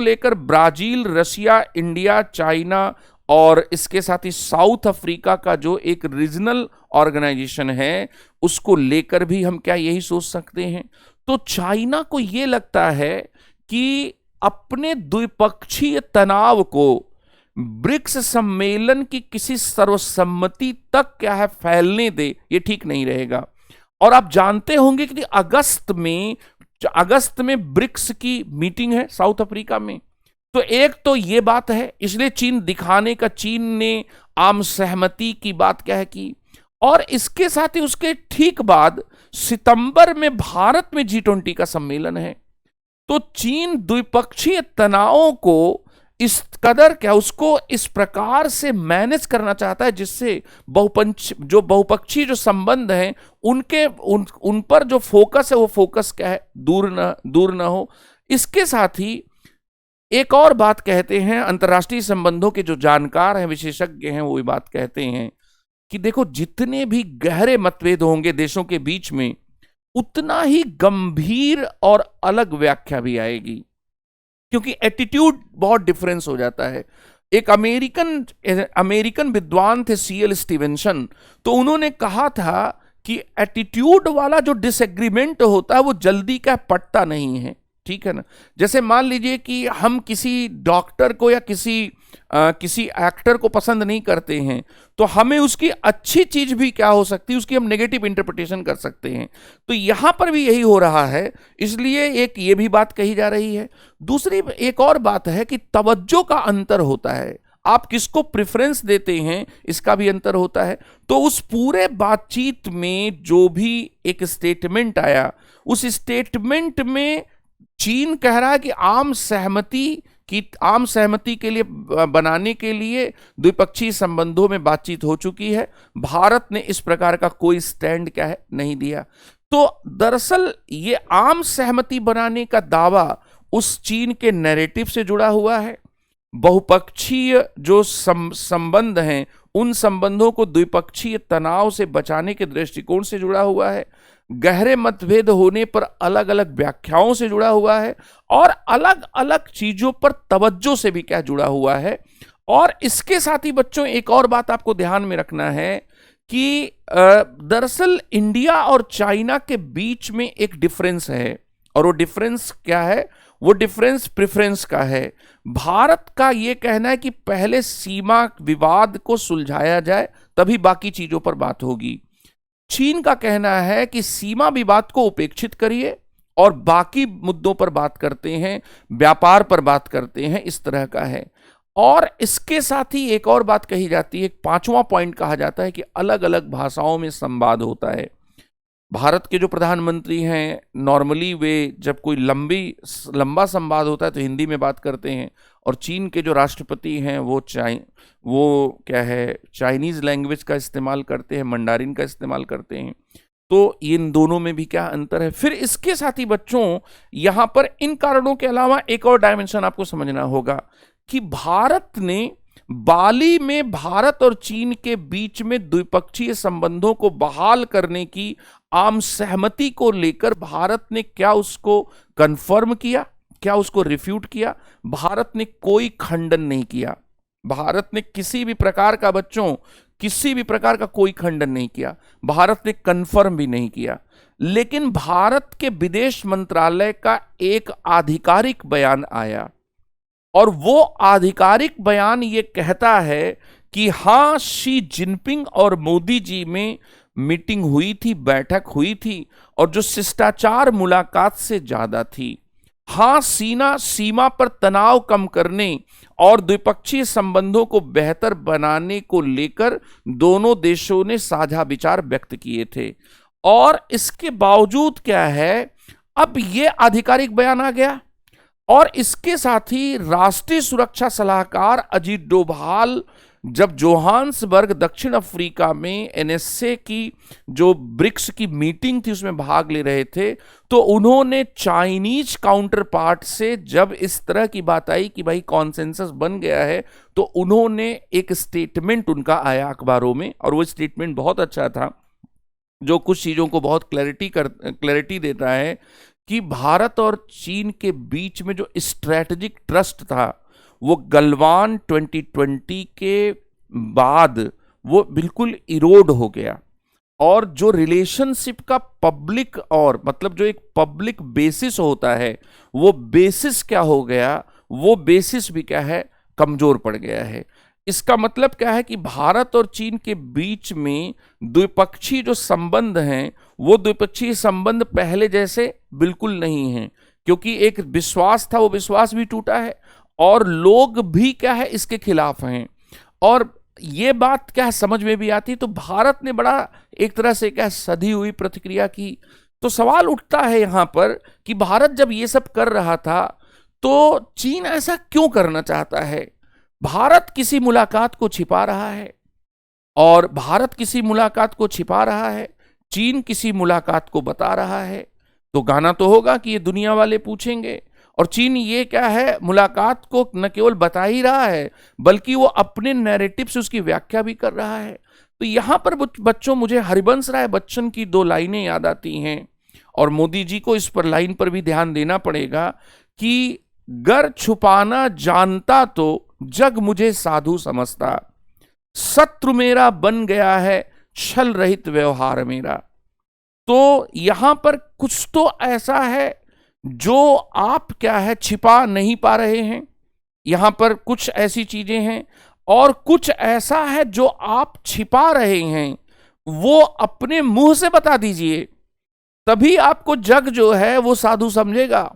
[SPEAKER 1] लेकर ब्राजील, रशिया, इंडिया, चाइना और इसके साथ ही साउथ अफ्रीका का जो एक रीजनल ऑर्गेनाइजेशन है उसको लेकर भी हम क्या यही सोच सकते हैं? तो चाइना को यह लगता है कि अपने द्विपक्षीय तनाव को ब्रिक्स सम्मेलन की किसी सर्वसम्मति तक क्या है फैलने दे, ये ठीक नहीं रहेगा। और आप जानते होंगे कि अगस्त में ब्रिक्स की मीटिंग है साउथ अफ्रीका में। तो एक तो ये बात है, इसलिए चीन ने आम सहमति की बात क्या है की, और इसके साथ ही उसके ठीक बाद सितंबर में भारत में G20 का सम्मेलन है। तो चीन द्विपक्षीय तनावों को इस कदर क्या उसको इस प्रकार से मैनेज करना चाहता है जिससे बहुपक्षीय जो संबंध हैं उन पर जो फोकस है वो फोकस क्या है दूर न हो। इसके साथ ही एक और बात कहते हैं, अंतर्राष्ट्रीय संबंधों के जो जानकार हैं, विशेषज्ञ हैं, वो ये बात कहते हैं कि देखो, जितने भी गहरे मतभेद होंगे देशों के बीच में, उतना ही गंभीर और अलग व्याख्या भी आएगी, क्योंकि एटीट्यूड बहुत डिफरेंस हो जाता है। एक अमेरिकन विद्वान थे सीएल स्टीवेंसन, तो उन्होंने कहा था कि एटीट्यूड वाला जो डिसएग्रीमेंट होता है वो जल्दी का पटता नहीं है, ठीक है ना। जैसे मान लीजिए कि हम किसी डॉक्टर को या किसी एक्टर को पसंद नहीं करते हैं, तो हमें उसकी अच्छी चीज भी क्या हो सकती है, उसकी हम नेगेटिव इंटरप्रिटेशन कर सकते हैं। तो यहां पर भी यही हो रहा है, इसलिए एक ये भी बात कही जा रही है। दूसरी एक और बात है कि तवज्जो का अंतर होता है, आप किसको प्रेफरेंस देते हैं इसका भी अंतर होता है। तो उस पूरे बातचीत में जो भी एक स्टेटमेंट आया, उस स्टेटमेंट में चीन कह रहा है कि आम सहमति के लिए बनाने के लिए द्विपक्षीय संबंधों में बातचीत हो चुकी है। भारत ने इस प्रकार का कोई स्टैंड क्या है नहीं दिया। तो दरअसल ये आम सहमति बनाने का दावा उस चीन के नैरेटिव से जुड़ा हुआ है। बहुपक्षीय जो संबंध हैं, उन संबंधों को द्विपक्षीय तनाव से बचाने के दृष्टिकोण से जुड़ा हुआ है। गहरे मतभेद होने पर अलग अलग व्याख्याओं से जुड़ा हुआ है, और अलग अलग चीजों पर तवज्जो से भी क्या जुड़ा हुआ है। और इसके साथ ही बच्चों, एक और बात आपको ध्यान में रखना है कि दरअसल इंडिया और चाइना के बीच में एक डिफरेंस है, और वो डिफरेंस क्या है, वो डिफरेंस प्रेफरेंस का है। भारत का ये कहना है कि पहले सीमा विवाद को सुलझाया जाए, तभी बाकी चीजों पर बात होगी। चीन का कहना है कि सीमा विवाद को उपेक्षित करिए और बाकी मुद्दों पर बात करते हैं, व्यापार पर बात करते हैं, इस तरह का है। और इसके साथ ही एक और बात कही जाती है, एक पांचवा पॉइंट कहा जाता है कि अलग अलग भाषाओं में संवाद होता है। भारत के जो प्रधानमंत्री हैं, नॉर्मली वे जब कोई लंबा संवाद होता है तो हिंदी में बात करते हैं, और चीन के जो राष्ट्रपति हैं वो चाइनीज लैंग्वेज का इस्तेमाल करते हैं, मंडारिन का इस्तेमाल करते हैं। तो इन दोनों में भी क्या अंतर है। फिर इसके साथ ही बच्चों, यहां पर इन कारणों के अलावा एक और डायमेंशन आपको समझना होगा कि भारत ने बाली में भारत और चीन के बीच में द्विपक्षीय संबंधों को बहाल करने की आम सहमति को लेकर भारत ने क्या उसको कंफर्म किया, क्या उसको रिफ्यूट किया? भारत ने कोई खंडन नहीं किया। भारत ने किसी भी प्रकार का कोई खंडन नहीं किया। भारत ने कंफर्म भी नहीं किया। लेकिन भारत के विदेश मंत्रालय का एक आधिकारिक बयान आया, और वो आधिकारिक बयान ये कहता है कि हाँ, शी जिनपिंग और मोदी जी में मीटिंग हुई थी, बैठक हुई थी, और जो शिष्टाचार मुलाकात से ज्यादा थी। हाँ, सीमा पर तनाव कम करने और द्विपक्षीय संबंधों को बेहतर बनाने को लेकर दोनों देशों ने साझा विचार व्यक्त किए थे। और इसके बावजूद क्या है, अब ये आधिकारिक बयान आ गया, और इसके साथ ही राष्ट्रीय सुरक्षा सलाहकार अजीत डोभाल जब जोहान्सबर्ग दक्षिण अफ्रीका में एनएसए की जो ब्रिक्स की मीटिंग थी उसमें भाग ले रहे थे, तो उन्होंने चाइनीज काउंटर पार्ट से जब इस तरह की बात आई कि भाई कॉन्सेंसस बन गया है, तो उन्होंने एक स्टेटमेंट उनका आया अखबारों में, और वो स्टेटमेंट बहुत अच्छा था, जो कुछ चीजों को बहुत क्लैरिटी देता है कि भारत और चीन के बीच में जो स्ट्रैटेजिक ट्रस्ट था वो गलवान 2020 के बाद वो बिल्कुल इरोड हो गया, और जो रिलेशनशिप का पब्लिक और मतलब जो एक पब्लिक बेसिस होता है, वो बेसिस क्या हो गया, वो बेसिस भी क्या है, कमजोर पड़ गया है। इसका मतलब क्या है कि भारत और चीन के बीच में द्विपक्षीय जो संबंध हैं, वो द्विपक्षीय संबंध पहले जैसे बिल्कुल नहीं हैं, क्योंकि एक विश्वास था, वो विश्वास भी टूटा है, और लोग भी क्या है इसके खिलाफ हैं। और ये बात क्या समझ में भी आती, तो भारत ने बड़ा एक तरह से क्या सधी हुई प्रतिक्रिया की। तो सवाल उठता है यहां पर कि भारत जब ये सब कर रहा था, तो चीन ऐसा क्यों करना चाहता है? भारत किसी मुलाकात को छिपा रहा है, और भारत किसी मुलाकात को छिपा रहा है, चीन किसी मुलाकात को बता रहा है, तो गाना तो होगा कि ये दुनिया वाले पूछेंगे। और चीन ये क्या है, मुलाकात को न केवल बता ही रहा है बल्कि वो अपने नैरेटिव से उसकी व्याख्या भी कर रहा है। तो यहां पर बच्चों मुझे हरिवंश राय बच्चन की 2 लाइनें याद आती हैं, और मोदी जी को इस पर लाइन पर भी ध्यान देना पड़ेगा कि गर छुपाना जानता तो जग मुझे साधु समझता, शत्रु मेरा बन गया है छल रहित व्यवहार मेरा। तो यहां पर कुछ तो ऐसा है जो आप क्या है छिपा नहीं पा रहे हैं, यहां पर कुछ ऐसी चीजें हैं, और कुछ ऐसा है जो आप छिपा रहे हैं, वो अपने मुंह से बता दीजिए, तभी आपको जग जो है वो साधु समझेगा।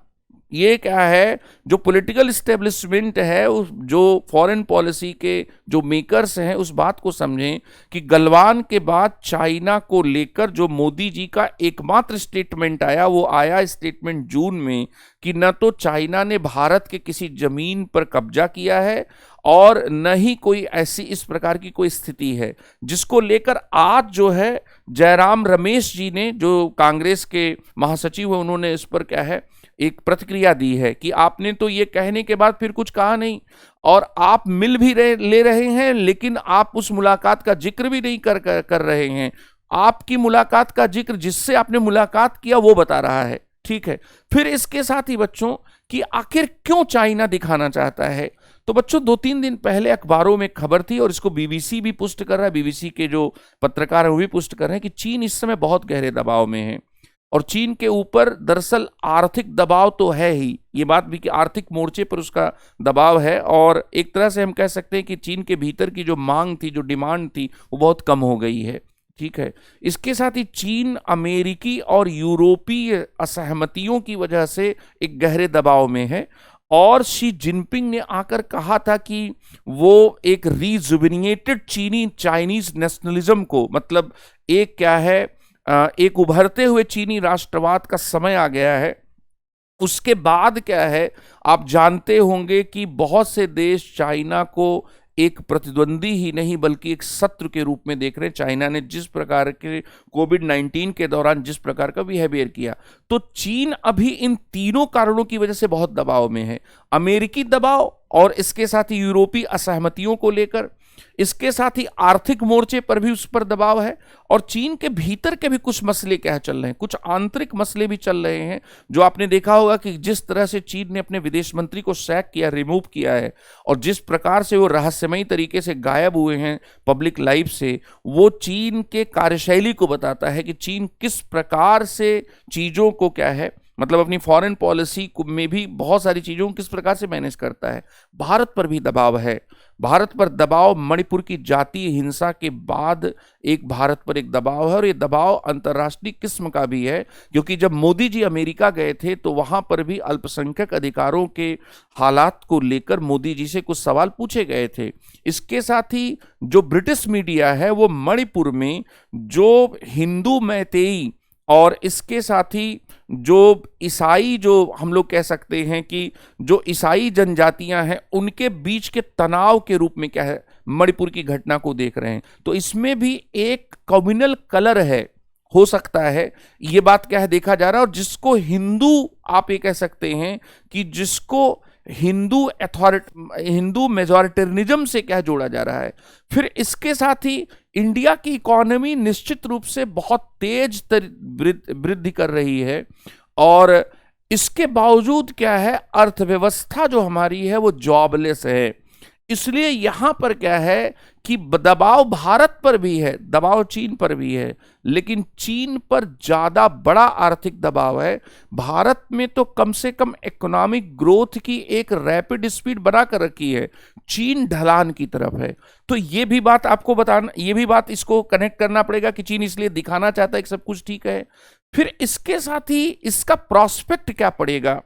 [SPEAKER 1] ये क्या है, जो पॉलिटिकल इस्टेब्लिशमेंट है, उस जो फॉरेन पॉलिसी के जो मेकर्स हैं, उस बात को समझें कि गलवान के बाद चाइना को लेकर जो मोदी जी का एकमात्र स्टेटमेंट आया, वो आया स्टेटमेंट जून में कि न तो चाइना ने भारत के किसी जमीन पर कब्जा किया है और न ही कोई ऐसी इस प्रकार की कोई स्थिति है, जिसको लेकर आज जो है जयराम रमेश जी ने, जो कांग्रेस के महासचिव है, उन्होंने इस पर क्या है एक प्रतिक्रिया दी है कि आपने तो ये कहने के बाद फिर कुछ कहा नहीं, और आप मिल भी ले रहे हैं, लेकिन आप उस मुलाकात का जिक्र भी नहीं कर रहे हैं। आपकी मुलाकात का जिक्र जिससे आपने मुलाकात किया वो बता रहा है, ठीक है। फिर इसके साथ ही बच्चों कि आखिर क्यों चाइना दिखाना चाहता है, तो बच्चों 2-3 दिन पहले अखबारों में खबर थी, और इसको बीबीसी भी पुष्ट कर रहा है, बीबीसी के जो पत्रकार है वो भी पुष्ट कर रहे हैं कि चीन इस समय बहुत गहरे दबाव में है, और चीन के ऊपर दरअसल आर्थिक दबाव तो है ही, ये बात भी कि आर्थिक मोर्चे पर उसका दबाव है, और एक तरह से हम कह सकते हैं कि चीन के भीतर की जो मांग थी, जो डिमांड थी, वो बहुत कम हो गई है, ठीक है। इसके साथ ही चीन अमेरिकी और यूरोपीय असहमतियों की वजह से एक गहरे दबाव में है, और शी जिनपिंग ने आकर कहा था कि वो एक रीजुविनेटेड चाइनीज नेशनलिज्म को, मतलब एक क्या है, एक उभरते हुए चीनी राष्ट्रवाद का समय आ गया है। उसके बाद क्या है, आप जानते होंगे कि बहुत से देश चाइना को एक प्रतिद्वंदी ही नहीं बल्कि एक शत्रु के रूप में देख रहे हैं। चाइना ने जिस प्रकार के कोविड-19 के दौरान जिस प्रकार का बिहेवियर किया, तो चीन अभी इन तीनों कारणों की वजह से बहुत दबाव में है। अमेरिकी दबाव, और इसके साथ ही यूरोपीय असहमतियों को लेकर, इसके साथ ही आर्थिक मोर्चे पर भी उस पर दबाव है, और चीन के भीतर के भी कुछ मसले क्या चल रहे हैं, कुछ आंतरिक मसले भी चल रहे हैं। जो आपने देखा होगा कि जिस तरह से चीन ने अपने विदेश मंत्री को सैक किया, रिमूव किया है, और जिस प्रकार से वो रहस्यमयी तरीके से गायब हुए हैं पब्लिक लाइफ से, वो चीन के कार्यशैली को बताता है कि चीन किस प्रकार से चीजों को क्या है, मतलब अपनी फॉरेन पॉलिसी में भी बहुत सारी चीजों को किस प्रकार से मैनेज करता है। भारत पर भी दबाव है, भारत पर दबाव मणिपुर की जातीय हिंसा के बाद एक भारत पर एक दबाव है, और ये दबाव अंतर्राष्ट्रीय किस्म का भी है, क्योंकि जब मोदी जी अमेरिका गए थे तो वहां पर भी अल्पसंख्यक अधिकारों के हालात को लेकर मोदी जी से कुछ सवाल पूछे गए थे। इसके साथ ही जो ब्रिटिश मीडिया है वो मणिपुर में जो हिंदू मैतेई, और इसके साथ ही जो ईसाई, जो हम लोग कह सकते हैं कि जो ईसाई जनजातियां हैं, उनके बीच के तनाव के रूप में क्या है मणिपुर की घटना को देख रहे हैं। तो इसमें भी एक कम्युनल कलर है, हो सकता है, ये बात क्या है देखा जा रहा है, और जिसको हिंदू आप ये कह सकते हैं कि जिसको हिंदू मेजॉरिटेरिज्म से क्या जोड़ा जा रहा है। फिर इसके साथ ही इंडिया की इकोनॉमी निश्चित रूप से बहुत तेज वृद्धि कर रही है, और इसके बावजूद क्या है, अर्थव्यवस्था जो हमारी है वो जॉबलेस है। इसलिए यहां पर क्या है कि दबाव भारत पर भी है, दबाव चीन पर भी है, लेकिन चीन पर ज्यादा बड़ा आर्थिक दबाव है। भारत में तो कम से कम इकोनॉमिक ग्रोथ की एक रैपिड स्पीड बनाकर रखी है, चीन ढलान की तरफ है। तो ये भी बात आपको बताना, ये भी बात इसको कनेक्ट करना पड़ेगा कि चीन इसलिए दिखाना चाहता है कि सब कुछ ठीक है। फिर इसके साथ ही इसका प्रोस्पेक्ट क्या पड़ेगा,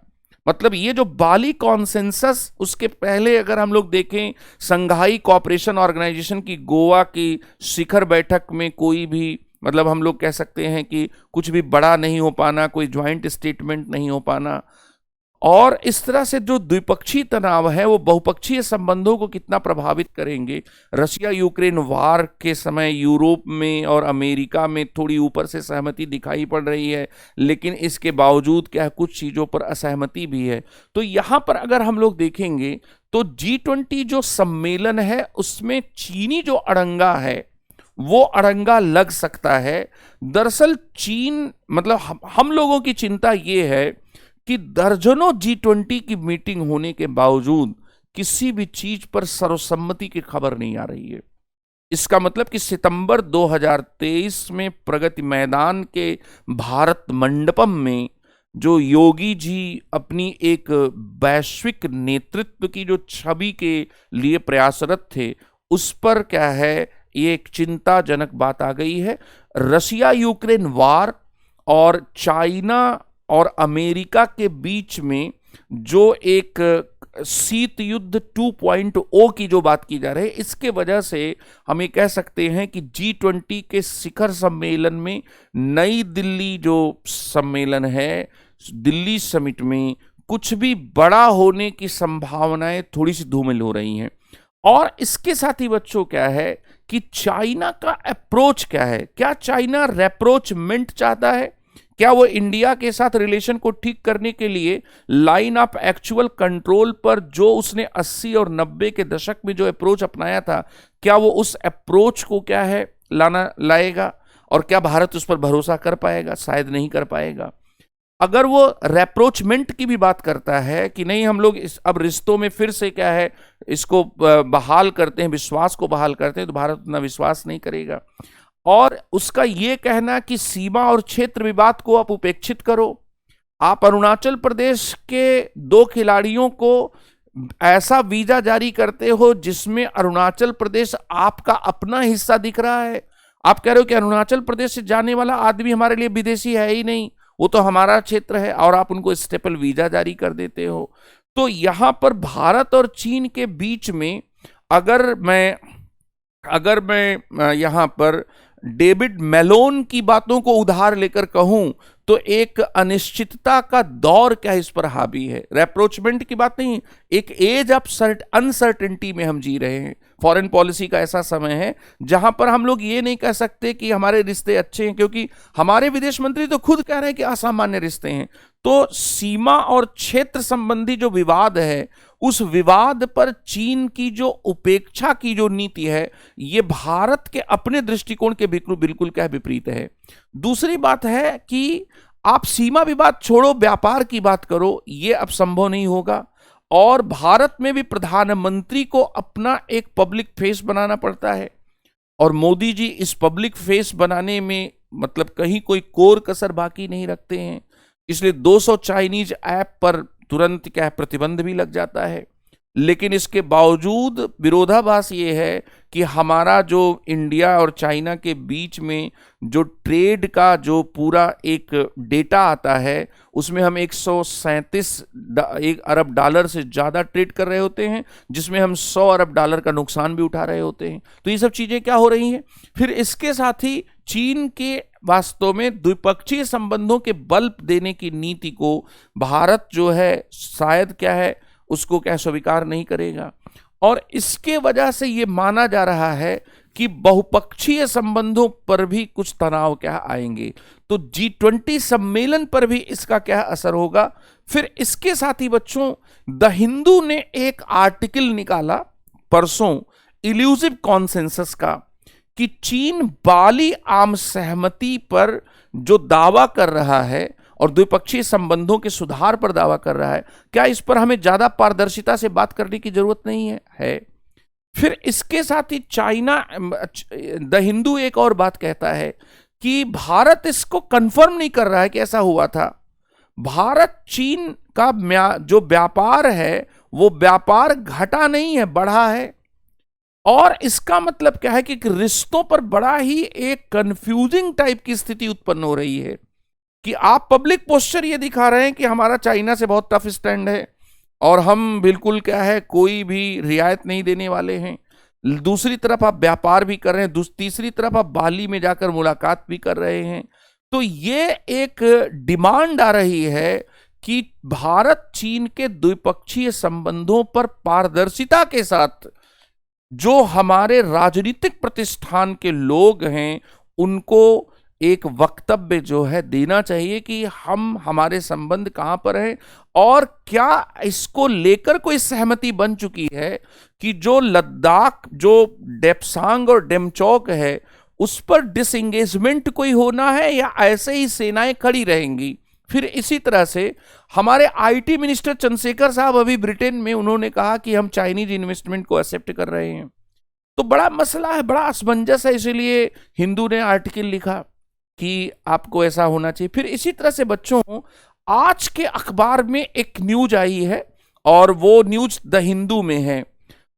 [SPEAKER 1] मतलब ये जो बाली कॉन्सेंसस, उसके पहले अगर हम लोग देखें संघाई कोऑपरेशन ऑर्गेनाइजेशन की गोवा की शिखर बैठक में कोई भी, मतलब हम लोग कह सकते हैं कि कुछ भी बड़ा नहीं हो पाना, कोई ज्वाइंट स्टेटमेंट नहीं हो पाना, और इस तरह से जो द्विपक्षीय तनाव है वो बहुपक्षीय संबंधों को कितना प्रभावित करेंगे। रशिया यूक्रेन वार के समय यूरोप में और अमेरिका में थोड़ी ऊपर से सहमति दिखाई पड़ रही है, लेकिन इसके बावजूद क्या है, कुछ चीज़ों पर असहमति भी है। तो यहाँ पर अगर हम लोग देखेंगे तो G20 जो सम्मेलन है उसमें चीनी जो अड़ंगा है वो अड़ंगा लग सकता है। दरअसल चीन मतलब हम लोगों की चिंता ये है कि दर्जनों G20 की मीटिंग होने के बावजूद किसी भी चीज पर सर्वसम्मति की खबर नहीं आ रही है। इसका मतलब कि सितंबर 2023 में प्रगति मैदान के भारत मंडपम में जो योगी जी अपनी एक वैश्विक नेतृत्व की जो छवि के लिए प्रयासरत थे, उस पर क्या है, ये एक चिंताजनक बात आ गई है। रशिया यूक्रेन वार और चाइना और अमेरिका के बीच में जो एक शीत युद्ध 2.0 की जो बात की जा रही है, इसके वजह से हम ये कह सकते हैं कि G20 के शिखर सम्मेलन में नई दिल्ली जो सम्मेलन है, दिल्ली समिट में कुछ भी बड़ा होने की संभावनाएं थोड़ी सी धूमिल हो रही हैं। और इसके साथ ही बच्चों क्या है कि चाइना का अप्रोच क्या है, क्या चाइना रेप्रोचमेंट चाहता है, क्या वो इंडिया के साथ रिलेशन को ठीक करने के लिए लाइन ऑफ एक्चुअल कंट्रोल पर जो उसने 80 और 90 के दशक में जो अप्रोच अपनाया था, क्या वो उस अप्रोच को क्या है लाएगा, और क्या भारत उस पर भरोसा कर पाएगा? शायद नहीं कर पाएगा। अगर वो रेप्रोचमेंट की भी बात करता है कि नहीं हम लोग अब रिश्तों में फिर से क्या है इसको बहाल करते हैं, विश्वास को बहाल करते हैं, तो भारत उतना विश्वास नहीं करेगा। और उसका ये कहना कि सीमा और क्षेत्र विवाद को आप उपेक्षित करो, आप अरुणाचल प्रदेश के 2 खिलाड़ियों को ऐसा वीजा जारी करते हो जिसमें अरुणाचल प्रदेश आपका अपना हिस्सा दिख रहा है। आप कह रहे हो कि अरुणाचल प्रदेश से जाने वाला आदमी हमारे लिए विदेशी है ही नहीं, वो तो हमारा क्षेत्र है, और आप उनको स्टेपल वीजा जारी कर देते हो। तो यहां पर भारत और चीन के बीच में अगर मैं यहां पर डेविड मेलोन की बातों को उधार लेकर कहूं तो एक अनिश्चितता का दौर क्या इस पर हावी है। रेप्रोचमेंट की बात नहीं, एक एज ऑफ अनसर्टेनिटी में हम जी रहे हैं। फॉरेन पॉलिसी का ऐसा समय है जहां पर हम लोग ये नहीं कह सकते कि हमारे रिश्ते अच्छे हैं, क्योंकि हमारे विदेश मंत्री तो खुद कह रहे हैं कि असामान्य रिश्ते हैं। तो सीमा और क्षेत्र संबंधी जो विवाद है, उस विवाद पर चीन की जो उपेक्षा की जो नीति है, ये भारत के अपने दृष्टिकोण के बिल्कुल क्या विपरीत है। दूसरी बात है कि आप सीमा विवाद छोड़ो, व्यापार की बात करो, ये अब संभव नहीं होगा। और भारत में भी प्रधानमंत्री को अपना एक पब्लिक फेस बनाना पड़ता है, और मोदी जी इस पब्लिक फेस बनाने में मतलब कहीं कोई कोर कसर बाकी नहीं रखते हैं। इसलिए 200 चाइनीज ऐप पर तुरंत क्या है प्रतिबंध भी लग जाता है। लेकिन इसके बावजूद विरोधाभास ये है कि हमारा जो इंडिया और चाइना के बीच में जो ट्रेड का जो पूरा एक डेटा आता है, उसमें हम 137 अरब डॉलर से ज़्यादा ट्रेड कर रहे होते हैं, जिसमें हम 100 अरब डॉलर का नुकसान भी उठा रहे होते हैं। तो ये सब चीज़ें क्या हो रही हैं। फिर इसके साथ ही चीन के वास्तव में द्विपक्षीय संबंधों के बल देने की नीति को भारत जो है शायद क्या है उसको क्या स्वीकार नहीं करेगा, और इसके वजह से ये माना जा रहा है कि बहुपक्षीय संबंधों पर भी कुछ तनाव क्या आएंगे। तो G20 सम्मेलन पर भी इसका क्या असर होगा। फिर इसके साथ ही बच्चों, द हिंदू ने एक आर्टिकल निकाला परसों इल्यूसिव कॉन्सेंसस का, कि चीन बाली आम सहमति पर जो दावा कर रहा है और द्विपक्षीय संबंधों के सुधार पर दावा कर रहा है, क्या इस पर हमें ज्यादा पारदर्शिता से बात करने की जरूरत नहीं है। फिर इसके साथ ही चाइना, द हिंदू एक और बात कहता है कि भारत इसको कंफर्म नहीं कर रहा है कि ऐसा हुआ था। भारत चीन का जो व्यापार है वो व्यापार घटा नहीं है, बढ़ा है। और इसका मतलब क्या है कि रिश्तों पर बड़ा ही एक कंफ्यूजिंग टाइप की स्थिति उत्पन्न हो रही है कि आप पब्लिक पोस्चर ये दिखा रहे हैं कि हमारा चाइना से बहुत टफ स्टैंड है और हम बिल्कुल क्या है कोई भी रियायत नहीं देने वाले हैं। दूसरी तरफ आप व्यापार भी कर रहे हैं, तीसरी तरफ आप बाली में जाकर मुलाकात भी कर रहे हैं। तो ये एक डिमांड आ रही है कि भारत चीन के द्विपक्षीय संबंधों पर पारदर्शिता के साथ जो हमारे राजनीतिक प्रतिष्ठान के लोग हैं उनको एक वक्तव्य जो है देना चाहिए कि हमारे संबंध कहां पर हैं, और क्या इसको लेकर कोई सहमति बन चुकी है कि जो लद्दाख, जो डेप्सांग और डेमचौक है, उस पर डिसएंगेजमेंट कोई होना है या ऐसे ही सेनाएं खड़ी रहेंगी। फिर इसी तरह से हमारे आईटी मिनिस्टर चंद्रशेखर साहब अभी ब्रिटेन में उन्होंने कहा कि हम चाइनीज इन्वेस्टमेंट को एक्सेप्ट कर रहे हैं। तो बड़ा मसला है, बड़ा असमंजस है, इसीलिए हिंदू ने आर्टिकल लिखा कि आपको ऐसा होना चाहिए। फिर इसी तरह से बच्चों, आज के अखबार में एक न्यूज आई है और वो न्यूज द हिंदू में है।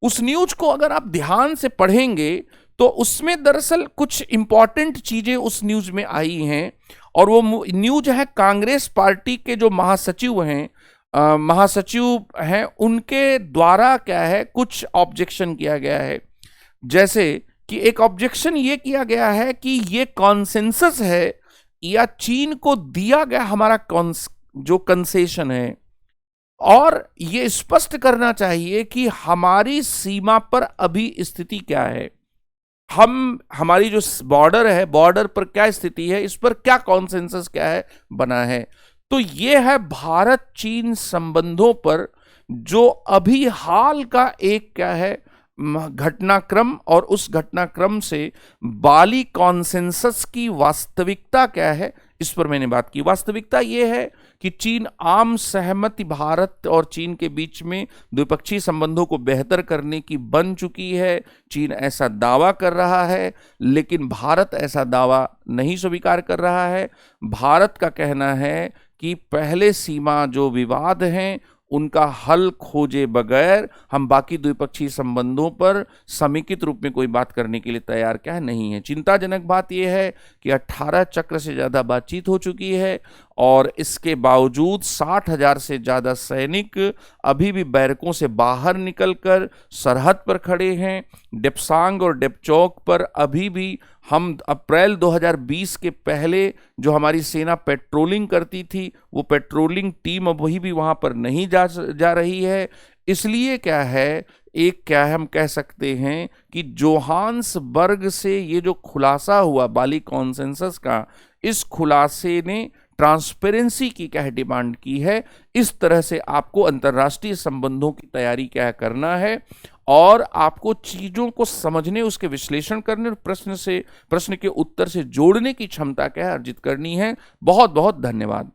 [SPEAKER 1] उस न्यूज को अगर आप ध्यान से पढ़ेंगे तो उसमें दरअसल कुछ इंपॉर्टेंट चीजें उस न्यूज में आई हैं, और वो न्यूज है कांग्रेस पार्टी के जो महासचिव हैं उनके द्वारा क्या है कुछ ऑब्जेक्शन किया गया है। जैसे कि एक ऑब्जेक्शन ये किया गया है कि ये कॉन्सेंसस है या चीन को दिया गया हमारा जो कंसेशन है, और ये स्पष्ट करना चाहिए कि हमारी सीमा पर अभी स्थिति क्या है, हमारी जो बॉर्डर है, बॉर्डर पर क्या स्थिति है, इस पर क्या कॉन्सेंसस क्या है बना है। तो ये है भारत चीन संबंधों पर जो अभी हाल का एक क्या है घटनाक्रम, और उस घटनाक्रम से बाली कॉन्सेंसस की वास्तविकता क्या है, इस पर मैंने बात की। वास्तविकता यह है कि चीन आम सहमति भारत और चीन के बीच में द्विपक्षीय संबंधों को बेहतर करने की बन चुकी है। चीन ऐसा दावा कर रहा है, लेकिन भारत ऐसा दावा नहीं स्वीकार कर रहा है। भारत का कहना है कि पहले सीमा जो विवाद हैं उनका हल खोजे बगैर हम बाकी द्विपक्षीय संबंधों पर समेकित रूप में कोई बात करने के लिए तैयार क्या नहीं है। चिंताजनक बात यह है कि 18 चक्र से ज़्यादा बातचीत हो चुकी है, और इसके बावजूद 60,000 से ज़्यादा सैनिक अभी भी बैरकों से बाहर निकलकर सरहद पर खड़े हैं। डेप्सांग और डेपचौक पर अभी भी हम अप्रैल 2020 के पहले जो हमारी सेना पेट्रोलिंग करती थी, वो पेट्रोलिंग टीम अब वही भी वहाँ पर नहीं जा रही है। इसलिए क्या है, हम कह सकते हैं कि जोहान्सबर्ग से ये जो खुलासा हुआ बाली कॉन्सेंसस का, इस खुलासे ने ट्रांसपेरेंसी की क्या डिमांड की है। इस तरह से आपको अंतर्राष्ट्रीय संबंधों की तैयारी क्या करना है, और आपको चीजों को समझने, उसके विश्लेषण करने और प्रश्न के उत्तर से जोड़ने की क्षमता क्या अर्जित करनी है। बहुत बहुत धन्यवाद।